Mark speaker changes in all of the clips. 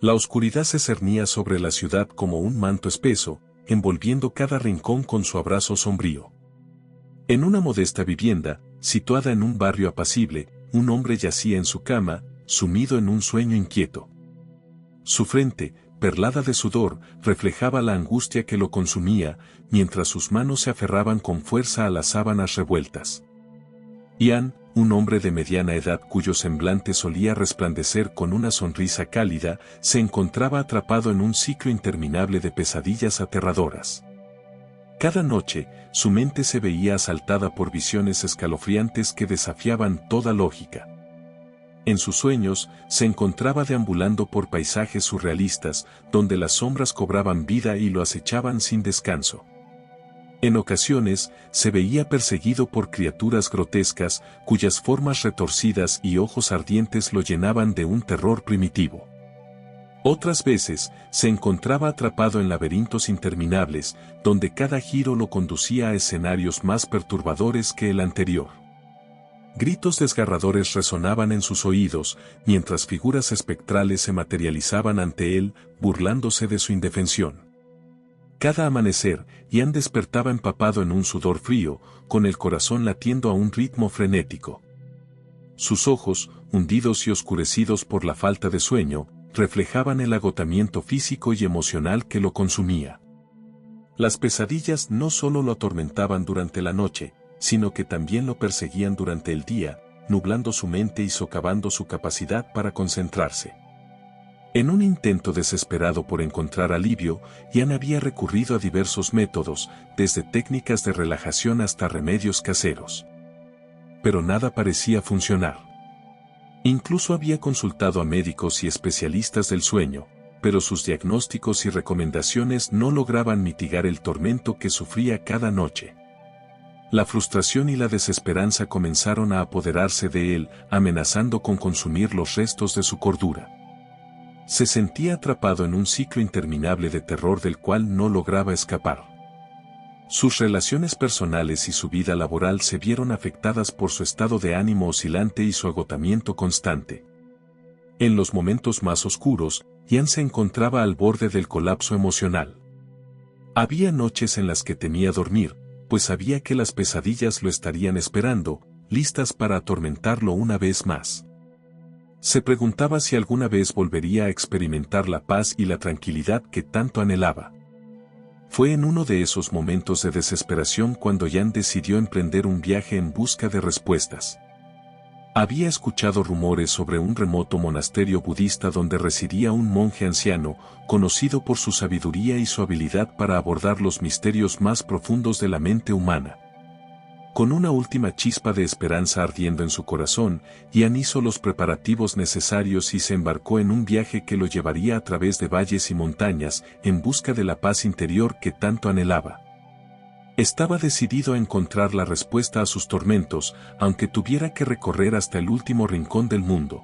Speaker 1: La oscuridad se cernía sobre la ciudad como un manto espeso, envolviendo cada rincón con su abrazo sombrío. En una modesta vivienda, situada en un barrio apacible, un hombre yacía en su cama, sumido en un sueño inquieto. Su frente, perlada de sudor, reflejaba la angustia que lo consumía, mientras sus manos se aferraban con fuerza a las sábanas revueltas. Ian, un hombre de mediana edad cuyo semblante solía resplandecer con una sonrisa cálida, se encontraba atrapado en un ciclo interminable de pesadillas aterradoras. Cada noche, su mente se veía asaltada por visiones escalofriantes que desafiaban toda lógica. En sus sueños, se encontraba deambulando por paisajes surrealistas, donde las sombras cobraban vida y lo acechaban sin descanso. En ocasiones, se veía perseguido por criaturas grotescas, cuyas formas retorcidas y ojos ardientes lo llenaban de un terror primitivo. Otras veces, se encontraba atrapado en laberintos interminables, donde cada giro lo conducía a escenarios más perturbadores que el anterior. Gritos desgarradores resonaban en sus oídos, mientras figuras espectrales se materializaban ante él, burlándose de su indefensión. Cada amanecer, Ian despertaba empapado en un sudor frío, con el corazón latiendo a un ritmo frenético. Sus ojos, hundidos y oscurecidos por la falta de sueño, reflejaban el agotamiento físico y emocional que lo consumía. Las pesadillas no solo lo atormentaban durante la noche, sino que también lo perseguían durante el día, nublando su mente y socavando su capacidad para concentrarse. En un intento desesperado por encontrar alivio, Ian había recurrido a diversos métodos, desde técnicas de relajación hasta remedios caseros. Pero nada parecía funcionar. Incluso había consultado a médicos y especialistas del sueño, pero sus diagnósticos y recomendaciones no lograban mitigar el tormento que sufría cada noche. La frustración y la desesperanza comenzaron a apoderarse de él, amenazando con consumir los restos de su cordura. Se sentía atrapado en un ciclo interminable de terror del cual no lograba escapar. Sus relaciones personales y su vida laboral se vieron afectadas por su estado de ánimo oscilante y su agotamiento constante. En los momentos más oscuros, Ian se encontraba al borde del colapso emocional. Había noches en las que temía dormir, pues sabía que las pesadillas lo estarían esperando, listas para atormentarlo una vez más. Se preguntaba si alguna vez volvería a experimentar la paz y la tranquilidad que tanto anhelaba. Fue en uno de esos momentos de desesperación cuando Ian decidió emprender un viaje en busca de respuestas. Había escuchado rumores sobre un remoto monasterio budista donde residía un monje anciano, conocido por su sabiduría y su habilidad para abordar los misterios más profundos de la mente humana. Con una última chispa de esperanza ardiendo en su corazón, Ian hizo los preparativos necesarios y se embarcó en un viaje que lo llevaría a través de valles y montañas, en busca de la paz interior que tanto anhelaba. Estaba decidido a encontrar la respuesta a sus tormentos, aunque tuviera que recorrer hasta el último rincón del mundo.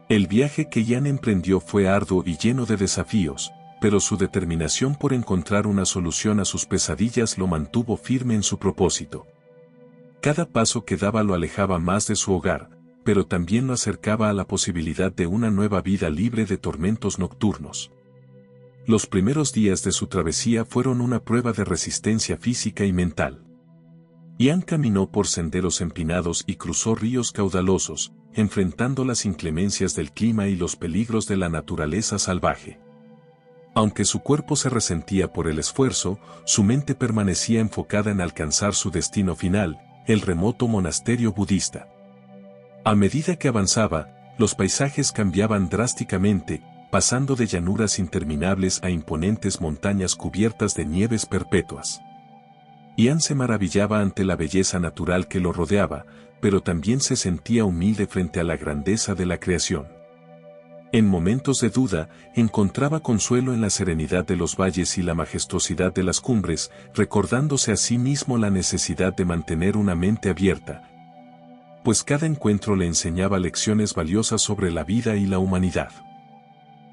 Speaker 1: El viaje que Ian emprendió fue arduo y lleno de desafíos, pero su determinación por encontrar una solución a sus pesadillas lo mantuvo firme en su propósito. Cada paso que daba lo alejaba más de su hogar, pero también lo acercaba a la posibilidad de una nueva vida libre de tormentos nocturnos. Los primeros días de su travesía fueron una prueba de resistencia física y mental. Ian caminó por senderos empinados y cruzó ríos caudalosos, enfrentando las inclemencias del clima y los peligros de la naturaleza salvaje. Aunque su cuerpo se resentía por el esfuerzo, su mente permanecía enfocada en alcanzar su destino final, el remoto monasterio budista. A medida que avanzaba, los paisajes cambiaban drásticamente, pasando de llanuras interminables a imponentes montañas cubiertas de nieves perpetuas. Ian se maravillaba ante la belleza natural que lo rodeaba, pero también se sentía humilde frente a la grandeza de la creación. En momentos de duda, encontraba consuelo en la serenidad de los valles y la majestuosidad de las cumbres, recordándose a sí mismo la necesidad de mantener una mente abierta, pues cada encuentro le enseñaba lecciones valiosas sobre la vida y la humanidad.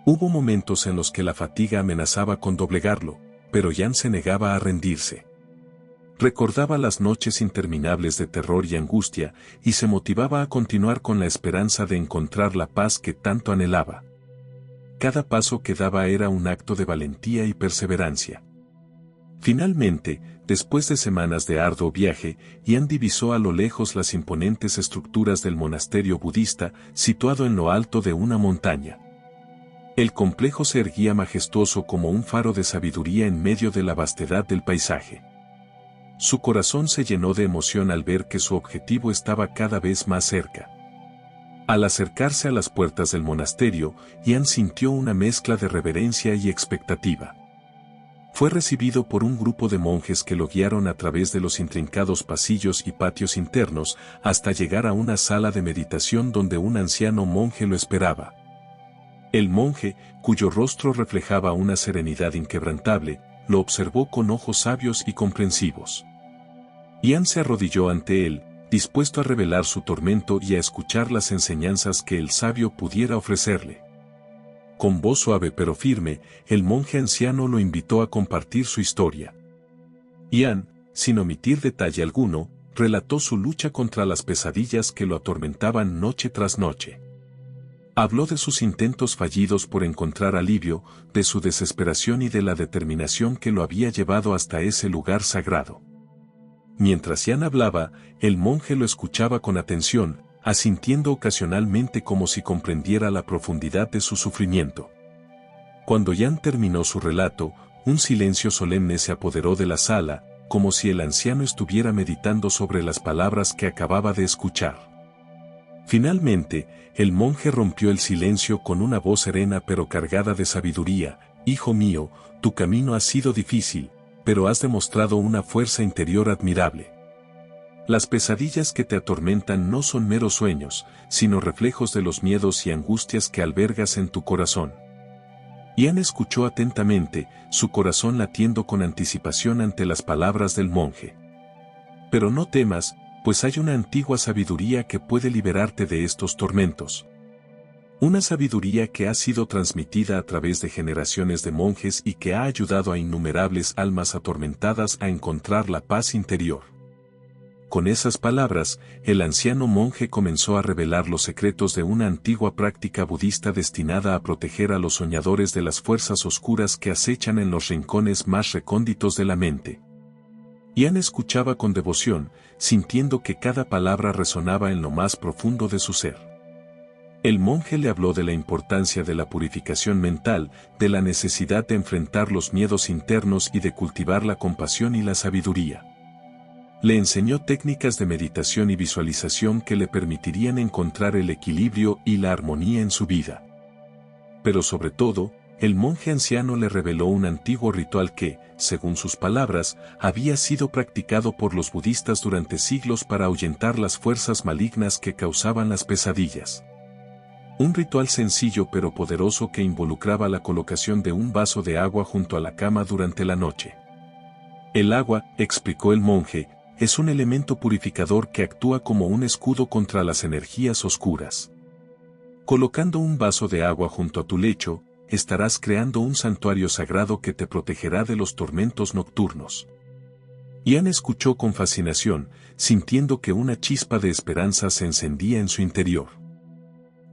Speaker 1: Hubo momentos en los que la fatiga amenazaba con doblegarlo, pero Ian se negaba a rendirse. Recordaba las noches interminables de terror y angustia, y se motivaba a continuar con la esperanza de encontrar la paz que tanto anhelaba. cada paso que daba era un acto de valentía y perseverancia. Finalmente, después de semanas de arduo viaje, Ian divisó a lo lejos las imponentes estructuras del monasterio budista situado en lo alto de una montaña. El complejo se erguía majestuoso como un faro de sabiduría en medio de la vastedad del paisaje. Su corazón se llenó de emoción al ver que su objetivo estaba cada vez más cerca. Al acercarse a las puertas del monasterio, Ian sintió una mezcla de reverencia y expectativa. Fue recibido por un grupo de monjes que lo guiaron a través de los intrincados pasillos y patios internos hasta llegar a una sala de meditación donde un anciano monje lo esperaba. El monje, cuyo rostro reflejaba una serenidad inquebrantable, lo observó con ojos sabios y comprensivos. Ian se arrodilló ante él, dispuesto a revelar su tormento y a escuchar las enseñanzas que el sabio pudiera ofrecerle. Con voz suave pero firme, el monje anciano lo invitó a compartir su historia. Ian, sin omitir detalle alguno, relató su lucha contra las pesadillas que lo atormentaban noche tras noche. Habló de sus intentos fallidos por encontrar alivio, de su desesperación y de la determinación que lo había llevado hasta ese lugar sagrado. Mientras Ian hablaba, el monje lo escuchaba con atención, asintiendo ocasionalmente como si comprendiera la profundidad de su sufrimiento. Cuando Ian terminó su relato, un silencio solemne se apoderó de la sala, como si el anciano estuviera meditando sobre las palabras que acababa de escuchar. Finalmente, el monje rompió el silencio con una voz serena pero cargada de sabiduría: «Hijo mío, tu camino ha sido difícil, pero has demostrado una fuerza interior admirable. Las pesadillas que te atormentan no son meros sueños, sino reflejos de los miedos y angustias que albergas en tu corazón». Ian escuchó atentamente, su corazón latiendo con anticipación ante las palabras del monje. «Pero no temas, pues hay una antigua sabiduría que puede liberarte de estos tormentos. Una sabiduría que ha sido transmitida a través de generaciones de monjes y que ha ayudado a innumerables almas atormentadas a encontrar la paz interior». Con esas palabras, el anciano monje comenzó a revelar los secretos de una antigua práctica budista destinada a proteger a los soñadores de las fuerzas oscuras que acechan en los rincones más recónditos de la mente. Ian escuchaba con devoción, sintiendo que cada palabra resonaba en lo más profundo de su ser. El monje le habló de la importancia de la purificación mental, de la necesidad de enfrentar los miedos internos y de cultivar la compasión y la sabiduría. Le enseñó técnicas de meditación y visualización que le permitirían encontrar el equilibrio y la armonía en su vida. Pero sobre todo, el monje anciano le reveló un antiguo ritual que, según sus palabras, había sido practicado por los budistas durante siglos para ahuyentar las fuerzas malignas que causaban las pesadillas. Un ritual sencillo pero poderoso que involucraba la colocación de un vaso de agua junto a la cama durante la noche. El agua, explicó el monje, es un elemento purificador que actúa como un escudo contra las energías oscuras. Colocando un vaso de agua junto a tu lecho, estarás creando un santuario sagrado que te protegerá de los tormentos nocturnos. Ian escuchó con fascinación, sintiendo que una chispa de esperanza se encendía en su interior.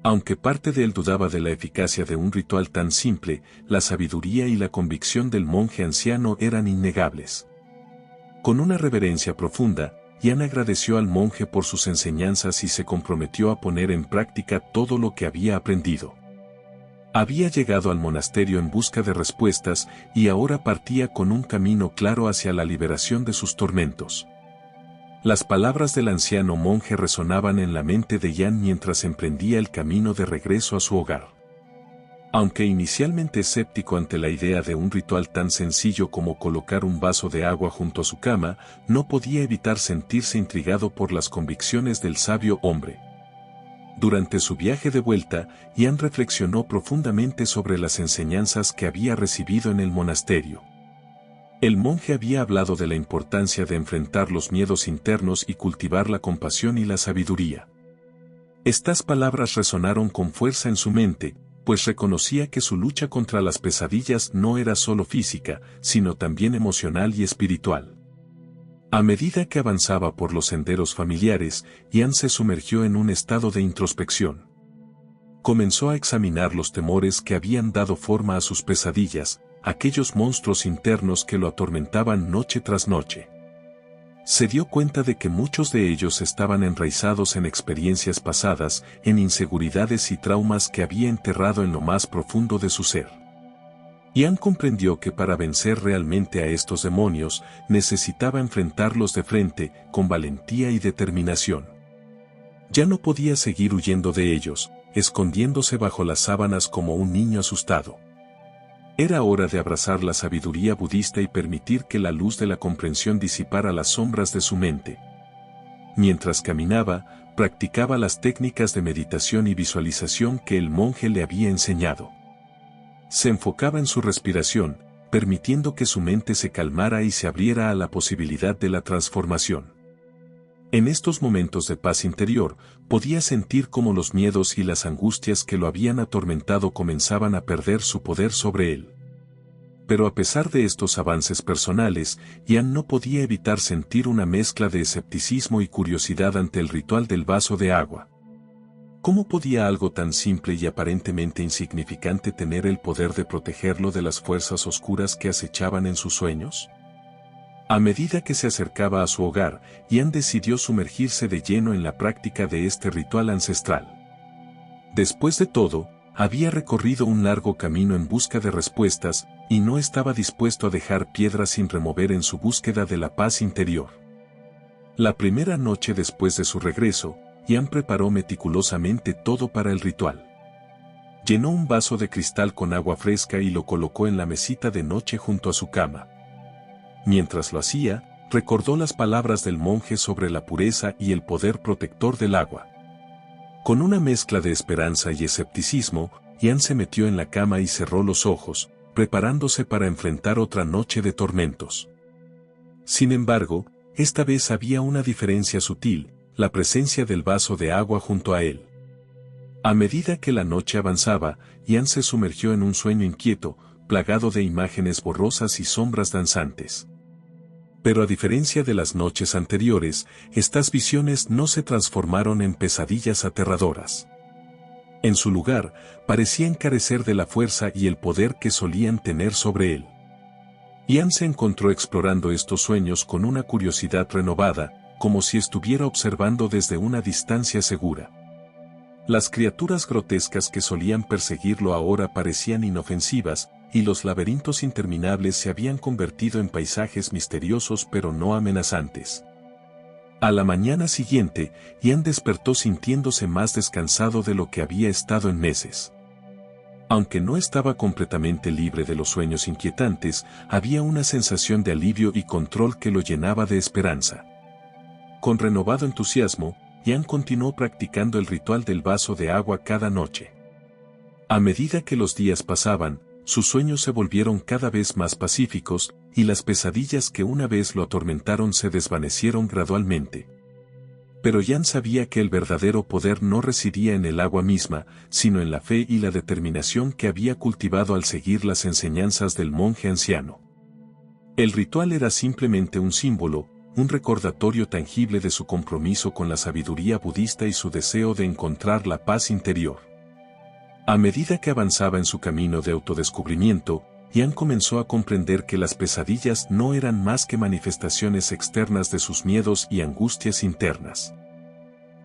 Speaker 1: Aunque parte de él dudaba de la eficacia de un ritual tan simple, la sabiduría y la convicción del monje anciano eran innegables. Con una reverencia profunda, Ian agradeció al monje por sus enseñanzas y se comprometió a poner en práctica todo lo que había aprendido. Había llegado al monasterio en busca de respuestas y ahora partía con un camino claro hacia la liberación de sus tormentos. Las palabras del anciano monje resonaban en la mente de Ian mientras emprendía el camino de regreso a su hogar. Aunque inicialmente escéptico ante la idea de un ritual tan sencillo como colocar un vaso de agua junto a su cama, no podía evitar sentirse intrigado por las convicciones del sabio hombre. Durante su viaje de vuelta, Ian reflexionó profundamente sobre las enseñanzas que había recibido en el monasterio. El monje había hablado de la importancia de enfrentar los miedos internos y cultivar la compasión y la sabiduría. Estas palabras resonaron con fuerza en su mente, pues reconocía que su lucha contra las pesadillas no era solo física, sino también emocional y espiritual. A medida que avanzaba por los senderos familiares, Ian se sumergió en un estado de introspección. Comenzó a examinar los temores que habían dado forma a sus pesadillas, aquellos monstruos internos que lo atormentaban noche tras noche. Se dio cuenta de que muchos de ellos estaban enraizados en experiencias pasadas, en inseguridades y traumas que había enterrado en lo más profundo de su ser. Ian comprendió que para vencer realmente a estos demonios, necesitaba enfrentarlos de frente, con valentía y determinación. Ya no podía seguir huyendo de ellos, escondiéndose bajo las sábanas como un niño asustado. Era hora de abrazar la sabiduría budista y permitir que la luz de la comprensión disipara las sombras de su mente. Mientras caminaba, practicaba las técnicas de meditación y visualización que el monje le había enseñado. Se enfocaba en su respiración, permitiendo que su mente se calmara y se abriera a la posibilidad de la transformación. En estos momentos de paz interior, podía sentir cómo los miedos y las angustias que lo habían atormentado comenzaban a perder su poder sobre él. Pero a pesar de estos avances personales, Ian no podía evitar sentir una mezcla de escepticismo y curiosidad ante el ritual del vaso de agua. ¿Cómo podía algo tan simple y aparentemente insignificante tener el poder de protegerlo de las fuerzas oscuras que acechaban en sus sueños? A medida que se acercaba a su hogar, Ian decidió sumergirse de lleno en la práctica de este ritual ancestral. Después de todo, había recorrido un largo camino en busca de respuestas, y no estaba dispuesto a dejar piedras sin remover en su búsqueda de la paz interior. La primera noche después de su regreso, Ian preparó meticulosamente todo para el ritual. Llenó un vaso de cristal con agua fresca y lo colocó en la mesita de noche junto a su cama. Mientras lo hacía, recordó las palabras del monje sobre la pureza y el poder protector del agua. Con una mezcla de esperanza y escepticismo, Ian se metió en la cama y cerró los ojos, preparándose para enfrentar otra noche de tormentos. Sin embargo, esta vez había una diferencia sutil, la presencia del vaso de agua junto a él. A medida que la noche avanzaba, Ian se sumergió en un sueño inquieto, plagado de imágenes borrosas y sombras danzantes. Pero a diferencia de las noches anteriores, estas visiones no se transformaron en pesadillas aterradoras. En su lugar, parecían carecer de la fuerza y el poder que solían tener sobre él. Ian se encontró explorando estos sueños con una curiosidad renovada, como si estuviera observando desde una distancia segura. Las criaturas grotescas que solían perseguirlo ahora parecían inofensivas, y los laberintos interminables se habían convertido en paisajes misteriosos pero no amenazantes. A la mañana siguiente, Ian despertó sintiéndose más descansado de lo que había estado en meses. Aunque no estaba completamente libre de los sueños inquietantes, había una sensación de alivio y control que lo llenaba de esperanza. Con renovado entusiasmo, Ian continuó practicando el ritual del vaso de agua cada noche. A medida que los días pasaban, sus sueños se volvieron cada vez más pacíficos, y las pesadillas que una vez lo atormentaron se desvanecieron gradualmente. Pero Ian sabía que el verdadero poder no residía en el agua misma, sino en la fe y la determinación que había cultivado al seguir las enseñanzas del monje anciano. El ritual era simplemente un símbolo, un recordatorio tangible de su compromiso con la sabiduría budista y su deseo de encontrar la paz interior. A medida que avanzaba en su camino de autodescubrimiento, Ian comenzó a comprender que las pesadillas no eran más que manifestaciones externas de sus miedos y angustias internas.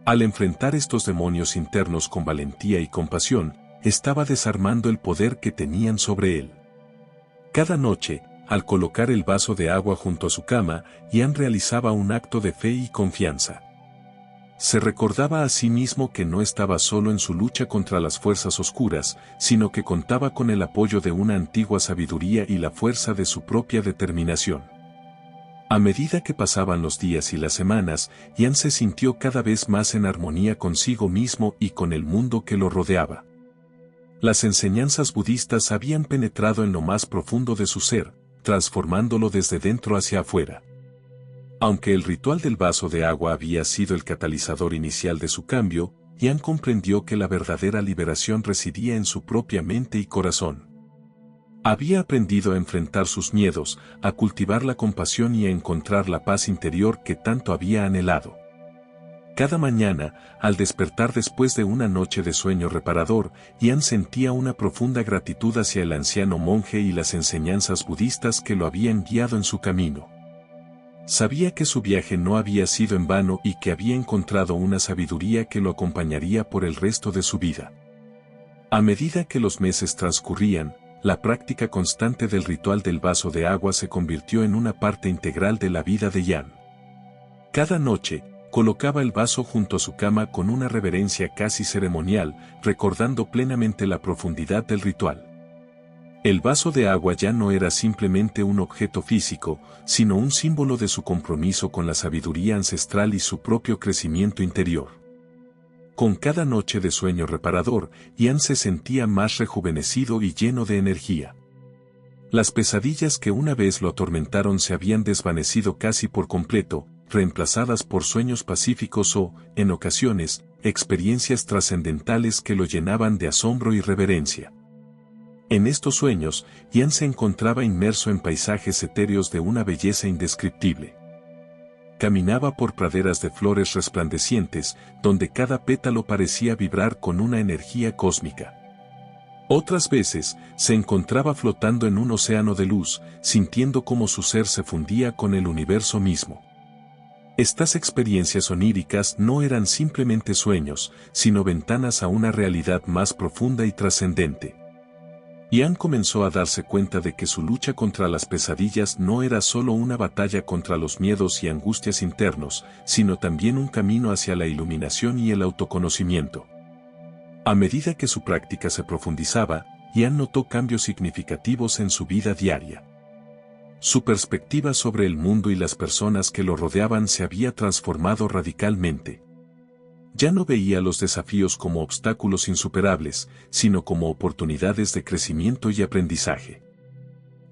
Speaker 1: Al enfrentar estos demonios internos con valentía y compasión, estaba desarmando el poder que tenían sobre él. Cada noche, al colocar el vaso de agua junto a su cama, Ian realizaba un acto de fe y confianza. Se recordaba a sí mismo que no estaba solo en su lucha contra las fuerzas oscuras, sino que contaba con el apoyo de una antigua sabiduría y la fuerza de su propia determinación. A medida que pasaban los días y las semanas, Ian se sintió cada vez más en armonía consigo mismo y con el mundo que lo rodeaba. Las enseñanzas budistas habían penetrado en lo más profundo de su ser, transformándolo desde dentro hacia afuera. Aunque el ritual del vaso de agua había sido el catalizador inicial de su cambio, Ian comprendió que la verdadera liberación residía en su propia mente y corazón. Había aprendido a enfrentar sus miedos, a cultivar la compasión y a encontrar la paz interior que tanto había anhelado. Cada mañana, al despertar después de una noche de sueño reparador, Ian sentía una profunda gratitud hacia el anciano monje y las enseñanzas budistas que lo habían guiado en su camino. Sabía que su viaje no había sido en vano y que había encontrado una sabiduría que lo acompañaría por el resto de su vida. A medida que los meses transcurrían, la práctica constante del ritual del vaso de agua se convirtió en una parte integral de la vida de Ian. Cada noche, colocaba el vaso junto a su cama con una reverencia casi ceremonial, recordando plenamente la profundidad del ritual. El vaso de agua ya no era simplemente un objeto físico, sino un símbolo de su compromiso con la sabiduría ancestral y su propio crecimiento interior. Con cada noche de sueño reparador, Ian se sentía más rejuvenecido y lleno de energía. Las pesadillas que una vez lo atormentaron se habían desvanecido casi por completo, reemplazadas por sueños pacíficos o, en ocasiones, experiencias trascendentales que lo llenaban de asombro y reverencia. En estos sueños, Ian se encontraba inmerso en paisajes etéreos de una belleza indescriptible. Caminaba por praderas de flores resplandecientes, donde cada pétalo parecía vibrar con una energía cósmica. Otras veces, se encontraba flotando en un océano de luz, sintiendo cómo su ser se fundía con el universo mismo. Estas experiencias oníricas no eran simplemente sueños, sino ventanas a una realidad más profunda y trascendente. Ian comenzó a darse cuenta de que su lucha contra las pesadillas no era solo una batalla contra los miedos y angustias internos, sino también un camino hacia la iluminación y el autoconocimiento. A medida que su práctica se profundizaba, Ian notó cambios significativos en su vida diaria. Su perspectiva sobre el mundo y las personas que lo rodeaban se había transformado radicalmente. Ya no veía los desafíos como obstáculos insuperables, sino como oportunidades de crecimiento y aprendizaje.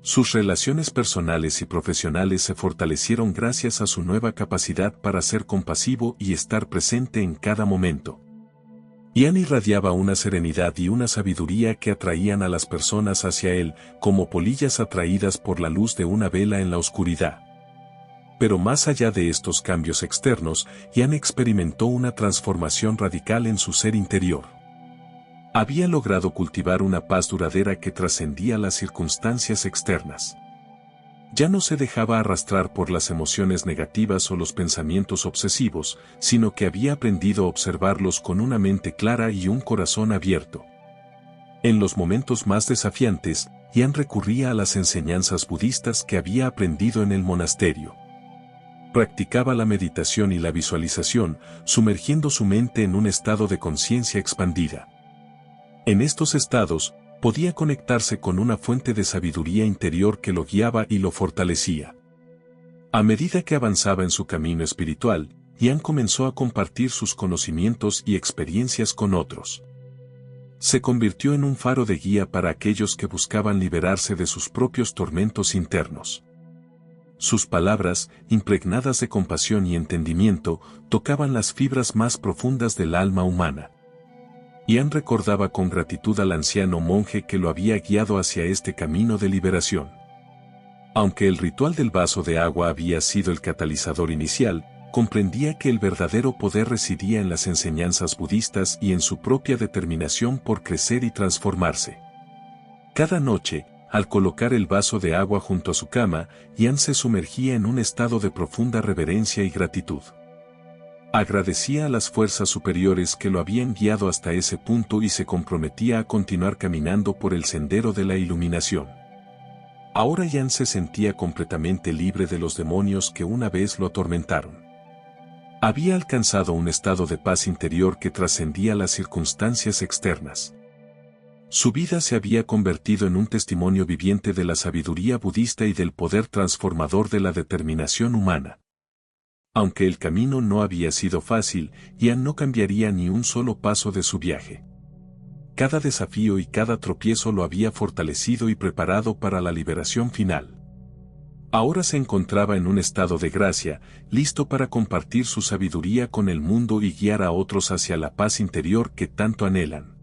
Speaker 1: Sus relaciones personales y profesionales se fortalecieron gracias a su nueva capacidad para ser compasivo y estar presente en cada momento. Ian irradiaba una serenidad y una sabiduría que atraían a las personas hacia él, como polillas atraídas por la luz de una vela en la oscuridad. Pero más allá de estos cambios externos, Ian experimentó una transformación radical en su ser interior. Había logrado cultivar una paz duradera que trascendía las circunstancias externas. Ya no se dejaba arrastrar por las emociones negativas o los pensamientos obsesivos, sino que había aprendido a observarlos con una mente clara y un corazón abierto. En los momentos más desafiantes, Ian recurría a las enseñanzas budistas que había aprendido en el monasterio. Practicaba la meditación y la visualización, sumergiendo su mente en un estado de conciencia expandida. En estos estados, podía conectarse con una fuente de sabiduría interior que lo guiaba y lo fortalecía. A medida que avanzaba en su camino espiritual, Ian comenzó a compartir sus conocimientos y experiencias con otros. Se convirtió en un faro de guía para aquellos que buscaban liberarse de sus propios tormentos internos. Sus palabras, impregnadas de compasión y entendimiento, tocaban las fibras más profundas del alma humana. Ian recordaba con gratitud al anciano monje que lo había guiado hacia este camino de liberación. Aunque el ritual del vaso de agua había sido el catalizador inicial, comprendía que el verdadero poder residía en las enseñanzas budistas y en su propia determinación por crecer y transformarse. Cada noche, al colocar el vaso de agua junto a su cama, Ian se sumergía en un estado de profunda reverencia y gratitud. Agradecía a las fuerzas superiores que lo habían guiado hasta ese punto y se comprometía a continuar caminando por el sendero de la iluminación. Ahora Ian se sentía completamente libre de los demonios que una vez lo atormentaron. Había alcanzado un estado de paz interior que trascendía las circunstancias externas. Su vida se había convertido en un testimonio viviente de la sabiduría budista y del poder transformador de la determinación humana. Aunque el camino no había sido fácil, Ian no cambiaría ni un solo paso de su viaje. Cada desafío y cada tropiezo lo había fortalecido y preparado para la liberación final. Ahora se encontraba en un estado de gracia, listo para compartir su sabiduría con el mundo y guiar a otros hacia la paz interior que tanto anhelan.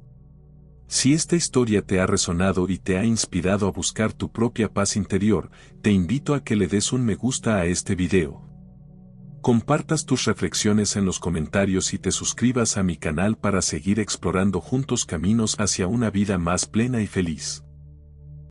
Speaker 1: Si esta historia te ha resonado y te ha inspirado a buscar tu propia paz interior, te invito a que le des un me gusta a este video. Compartas tus reflexiones en los comentarios y te suscribas a mi canal para seguir explorando juntos caminos hacia una vida más plena y feliz.